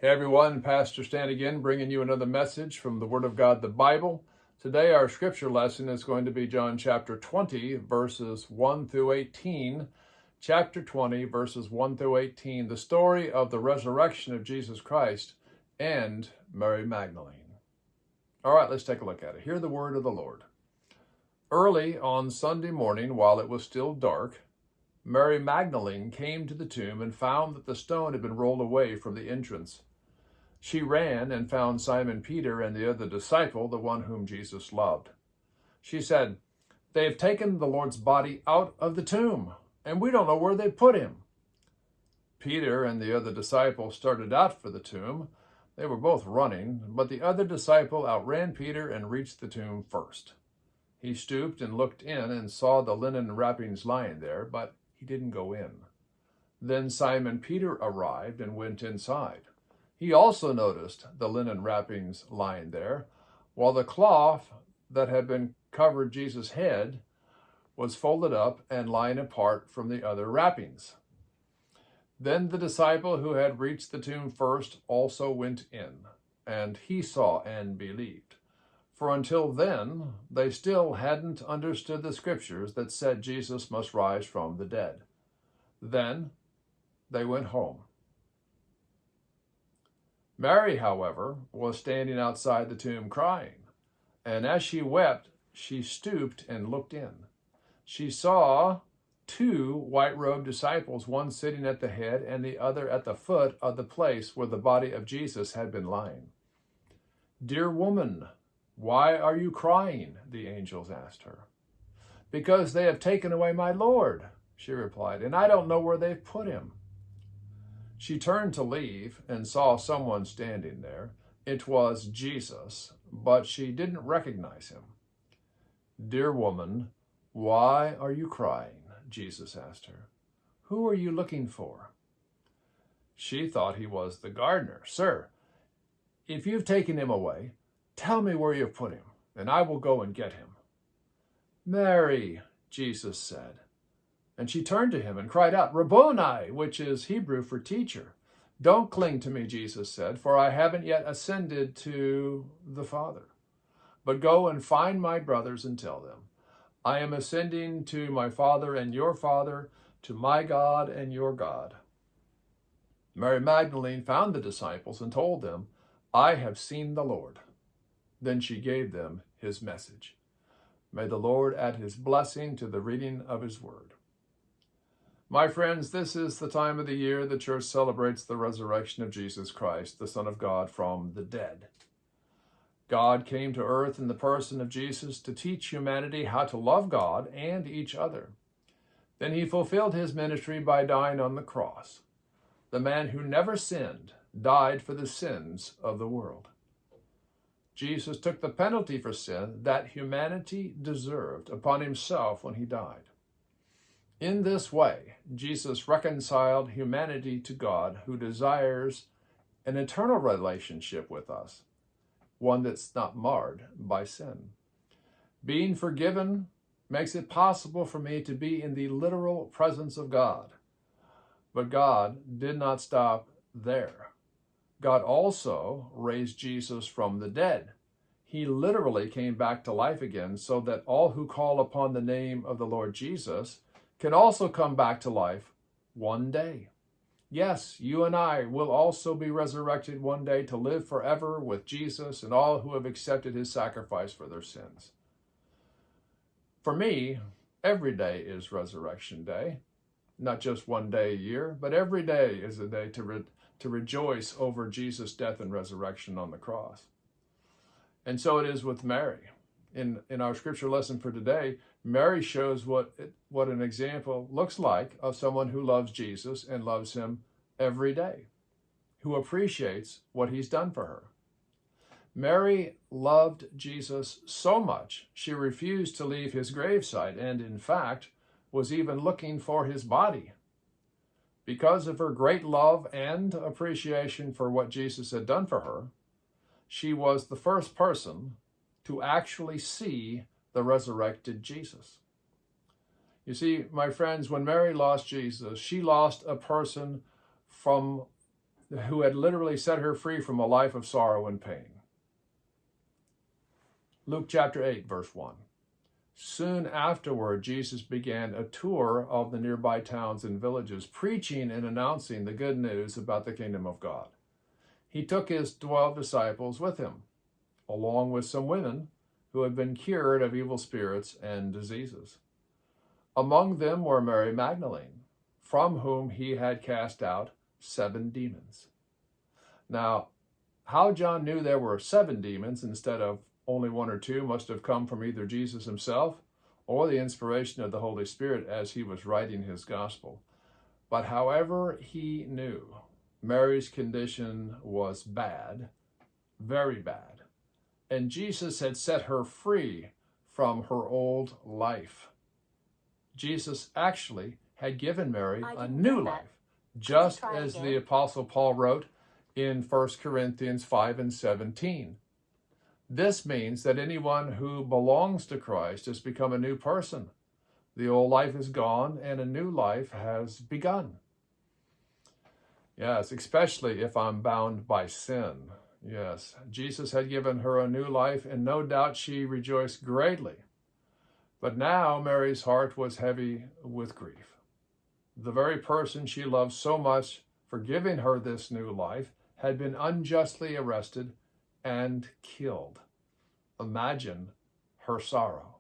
Hey everyone, Pastor Stan again, bringing you another message from the Word of God, the Bible. Today our scripture lesson is going to be John chapter 20, verses 1 through 18. Chapter 20, verses 1 through 18, the story of the resurrection of Jesus Christ and Mary Magdalene. All right, let's take a look at it. Hear the word of the Lord. Early on Sunday morning, while it was still dark, Mary Magdalene came to the tomb and found that the stone had been rolled away from the entrance. She ran and found Simon Peter and the other disciple, the one whom Jesus loved. She said, "They have taken the Lord's body out of the tomb, and we don't know where they put him." Peter and the other disciple started out for the tomb. They were both running, but the other disciple outran Peter and reached the tomb first. He stooped and looked in and saw the linen wrappings lying there, but he didn't go in. Then Simon Peter arrived and went inside. He also noticed the linen wrappings lying there, while the cloth that had been covered Jesus' head was folded up and lying apart from the other wrappings. Then the disciple who had reached the tomb first also went in, and he saw and believed. For until then, they still hadn't understood the scriptures that said Jesus must rise from the dead. Then they went home. Mary, however, was standing outside the tomb crying, and as she wept, she stooped and looked in. She saw two white-robed disciples, one sitting at the head and the other at the foot of the place where the body of Jesus had been lying. "Dear woman, why are you crying?" the angels asked her. "Because they have taken away my Lord," she replied, "and I don't know where they've put him." She turned to leave and saw someone standing there. It was Jesus, but she didn't recognize him. "Dear woman, why are you crying?" Jesus asked her. "Who are you looking for?" She thought he was the gardener. "Sir, if you've taken him away, tell me where you've put him, and I will go and get him." "Mary," Jesus said. And she turned to him and cried out, "Rabboni," which is Hebrew for teacher. "Don't cling to me," Jesus said, "for I haven't yet ascended to the Father. But go and find my brothers and tell them, I am ascending to my Father and your Father, to my God and your God." Mary Magdalene found the disciples and told them, "I have seen the Lord." Then she gave them his message. May the Lord add his blessing to the reading of his word. My friends, this is the time of the year the church celebrates the resurrection of Jesus Christ, the Son of God, from the dead. God came to earth in the person of Jesus to teach humanity how to love God and each other. Then he fulfilled his ministry by dying on the cross. The man who never sinned died for the sins of the world. Jesus took the penalty for sin that humanity deserved upon himself when he died. In this way, Jesus reconciled humanity to God, who desires an eternal relationship with us, one that's not marred by sin. Being forgiven makes it possible for me to be in the literal presence of God. But God did not stop there. God also raised Jesus from the dead. He literally came back to life again so that all who call upon the name of the Lord Jesus can also come back to life one day. Yes, you and I will also be resurrected one day to live forever with Jesus and all who have accepted his sacrifice for their sins. For me, every day is Resurrection Day. Not just one day a year, but every day is a day to rejoice over Jesus' death and resurrection on the cross. And so it is with Mary. In our scripture lesson for today, Mary shows what an example looks like of someone who loves Jesus and loves him every day, who appreciates what he's done for her. Mary loved Jesus so much, she refused to leave his graveside and, in fact, was even looking for his body. Because of her great love and appreciation for what Jesus had done for her, she was the first person to actually see the resurrected Jesus. You see, my friends, when Mary lost Jesus, she lost a person from who had literally set her free from a life of sorrow and pain. Luke chapter 8, verse 1. Soon afterward, Jesus began a tour of the nearby towns and villages, preaching and announcing the good news about the kingdom of God. He took his 12 disciples with him, along with some women who had been cured of evil spirits and diseases. Among them were Mary Magdalene, from whom he had cast out 7 demons. Now, how John knew there were 7 demons instead of only 1 or 2 must have come from either Jesus himself or the inspiration of the Holy Spirit as he was writing his gospel. But however he knew, Mary's condition was bad, very bad, and Jesus had set her free from her old life. Jesus actually had given Mary a new life, just as the Apostle Paul wrote in 1 Corinthians 5 and 17. This means that anyone who belongs to Christ has become a new person. The old life is gone and a new life has begun. Yes, especially if I'm bound by sin. Yes, Jesus had given her a new life, and no doubt she rejoiced greatly. But now Mary's heart was heavy with grief. The very person she loved so much for giving her this new life had been unjustly arrested and killed. Imagine her sorrow.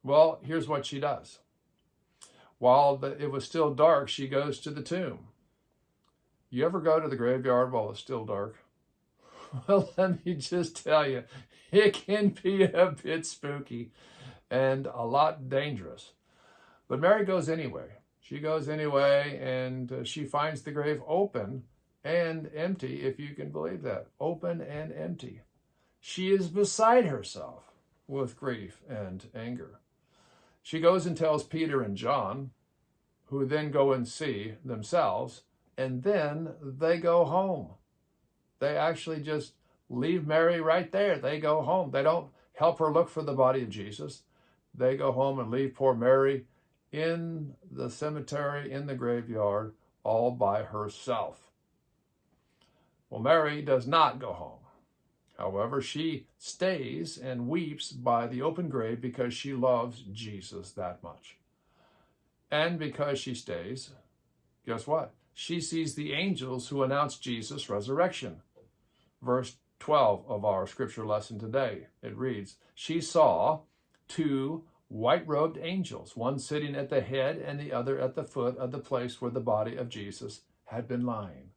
Well, here's what she does. While it was still dark, she goes to the tomb. You ever go to the graveyard while it's still dark? Well, let me just tell you, it can be a bit spooky and a lot dangerous. But Mary goes anyway. She goes anyway, and she finds the grave open and empty, if you can believe that. Open and empty. She is beside herself with grief and anger. She goes and tells Peter and John, who then go and see themselves, and then they go home. They actually just leave Mary right there. They go home. They don't help her look for the body of Jesus. They go home and leave poor Mary in the cemetery, in the graveyard, all by herself. Well, Mary does not go home. However, she stays and weeps by the open grave because she loves Jesus that much. And because she stays, guess what? She sees the angels who announce Jesus' resurrection. Verse 12 of our scripture lesson today, it reads, she saw 2 white-robed angels, one sitting at the head and the other at the foot of the place where the body of Jesus had been lying.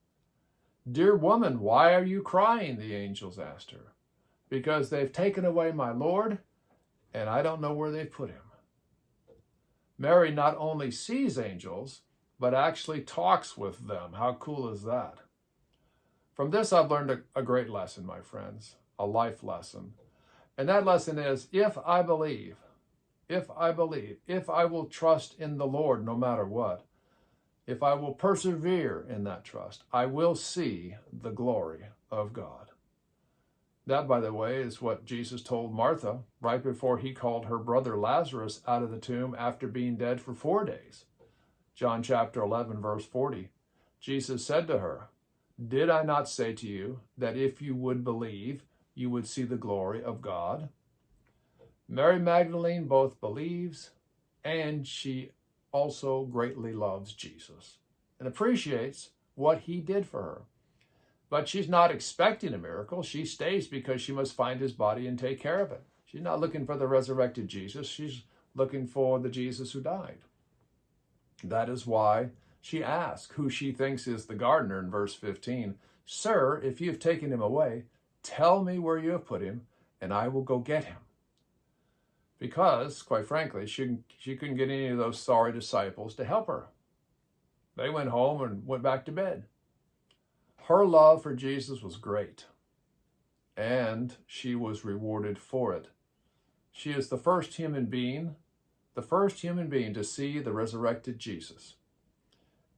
Dear woman, why are you crying? The angels asked her. Because they've taken away my Lord, and I don't know where they've put him. Mary not only sees angels, but actually talks with them. How cool is that? From this, I've learned a great lesson, my friends, a life lesson. And that lesson is, if I will trust in the Lord no matter what, if I will persevere in that trust, I will see the glory of God. That, by the way, is what Jesus told Martha right before he called her brother Lazarus out of the tomb after being dead for 4 days. John chapter 11, verse 40. Jesus said to her, did I not say to you that if you would believe, you would see the glory of God? Mary Magdalene both believes and she also greatly loves Jesus and appreciates what he did for her. But she's not expecting a miracle. She stays because she must find his body and take care of it. She's not looking for the resurrected Jesus. She's looking for the Jesus who died. That is why she asks who she thinks is the gardener in verse 15. Sir, if you have taken him away, tell me where you have put him, and I will go get him. Because, quite frankly, she couldn't get any of those sorry disciples to help her. They went home and went back to bed. Her love for Jesus was great, and she was rewarded for it. She is the first human being to see the resurrected Jesus.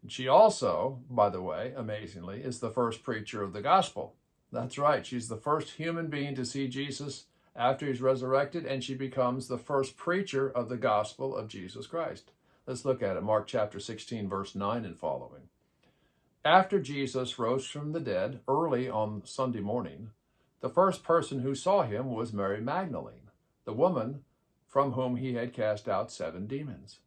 And she also, by the way, amazingly, is the first preacher of the gospel. That's right, she's the first human being to see Jesus after he's resurrected, and she becomes the first preacher of the gospel of Jesus Christ. Let's look at it. Mark chapter 16, verse 9 and following. After Jesus rose from the dead early on Sunday morning, the first person who saw him was Mary Magdalene, the woman from whom he had cast out 7 demons.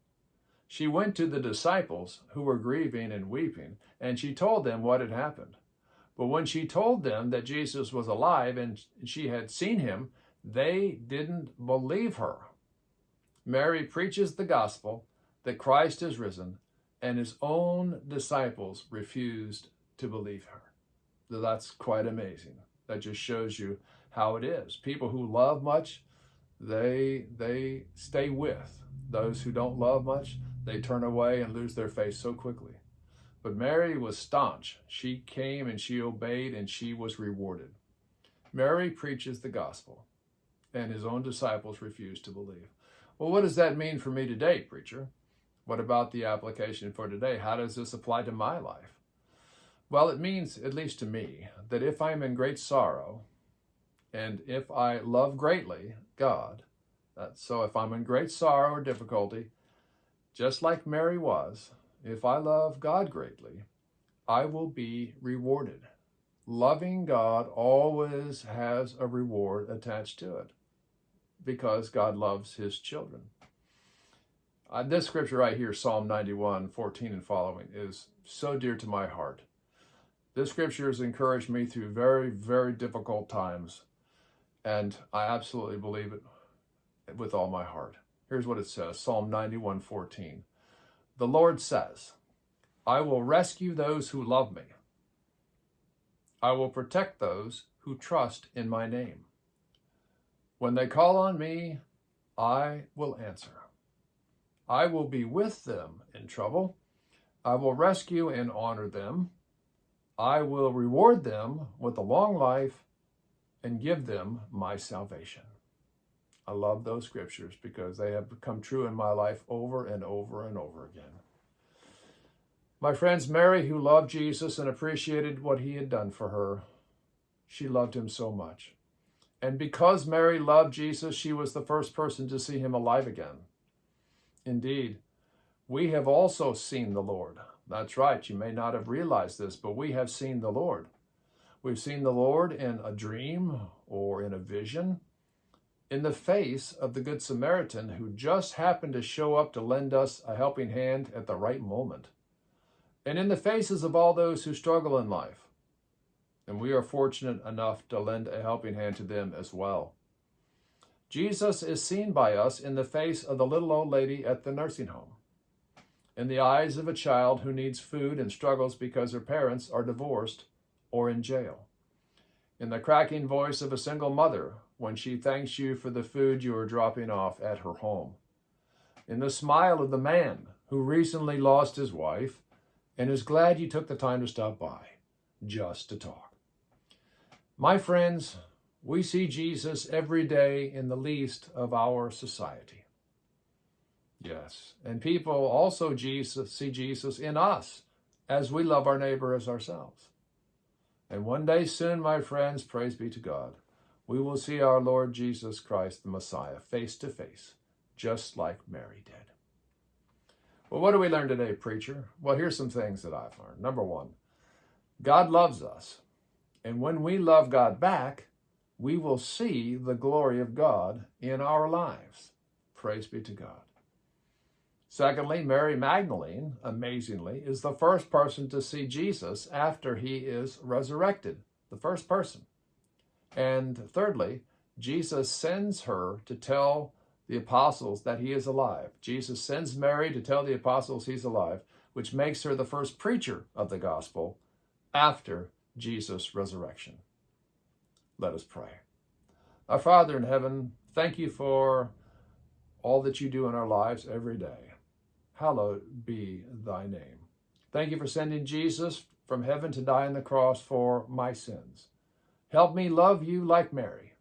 She went to the disciples who were grieving and weeping, and she told them what had happened. But when she told them that Jesus was alive and she had seen him, they didn't believe her. Mary preaches the gospel that Christ is risen, and his own disciples refused to believe her. So that's quite amazing. That just shows you how it is. People who love much, they stay with. Those who don't love much, they turn away and lose their faith so quickly. But Mary was staunch. She came and she obeyed, and she was rewarded. Mary preaches the gospel, and his own disciples refused to believe. Well, what does that mean for me today, preacher? What about the application for today? How does this apply to my life? Well, it means, at least to me, that if I'm in great sorrow, and if I love greatly God, so if I'm in great sorrow or difficulty, just like Mary was, if I love God greatly, I will be rewarded. Loving God always has a reward attached to it because God loves his children. This scripture right here, Psalm 91:14 and following, is so dear to my heart. This scripture has encouraged me through very, very difficult times, and I absolutely believe it with all my heart. Here's what it says, Psalm 91:14. The Lord says, I will rescue those who love me. I will protect those who trust in my name. When they call on me, I will answer. I will be with them in trouble. I will rescue and honor them. I will reward them with a long life and give them my salvation. I love those scriptures because they have become true in my life over and over and over again. My friends, Mary, who loved Jesus and appreciated what he had done for her, she loved him so much. And because Mary loved Jesus, she was the first person to see him alive again. Indeed, we have also seen the Lord. That's right, you may not have realized this, but we have seen the Lord. We've seen the Lord in a dream or in a vision, in the face of the Good Samaritan who just happened to show up to lend us a helping hand at the right moment, and in the faces of all those who struggle in life. And we are fortunate enough to lend a helping hand to them as well. Jesus is seen by us in the face of the little old lady at the nursing home, in the eyes of a child who needs food and struggles because her parents are divorced or in jail, in the cracking voice of a single mother when she thanks you for the food you are dropping off at her home, in the smile of the man who recently lost his wife and is glad you took the time to stop by just to talk. My friends, we see Jesus every day in the least of our society. Yes, and people also see Jesus in us as we love our neighbor as ourselves. And one day soon, my friends, praise be to God, we will see our Lord Jesus Christ, the Messiah, face to face, just like Mary did. Well, what do we learn today, preacher? Well, here's some things that I've learned. Number one, God loves us. And when we love God back, we will see the glory of God in our lives. Praise be to God. Secondly, Mary Magdalene, amazingly, is the first person to see Jesus after he is resurrected. The first person. And thirdly, Jesus sends her to tell the apostles that he is alive. Jesus sends Mary to tell the apostles he's alive, which makes her the first preacher of the gospel after Jesus' resurrection. Let us pray. Our Father in heaven, thank you for all that you do in our lives every day. Hallowed be thy name. Thank you for sending Jesus from heaven to die on the cross for my sins. Help me love you like Mary.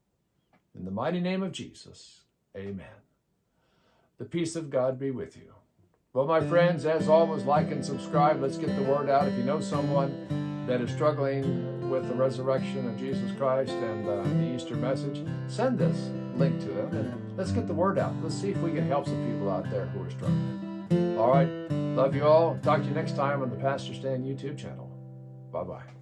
In the mighty name of Jesus, amen. The peace of God be with you. Well, my friends, as always, like and subscribe. Let's get the word out. If you know someone that is struggling with the resurrection of Jesus Christ and the Easter message, send this link to them and let's get the word out. Let's see if we can help some people out there who are struggling. All right. Love you all. Talk to you next time on the Pastor Stan YouTube channel. Bye-bye.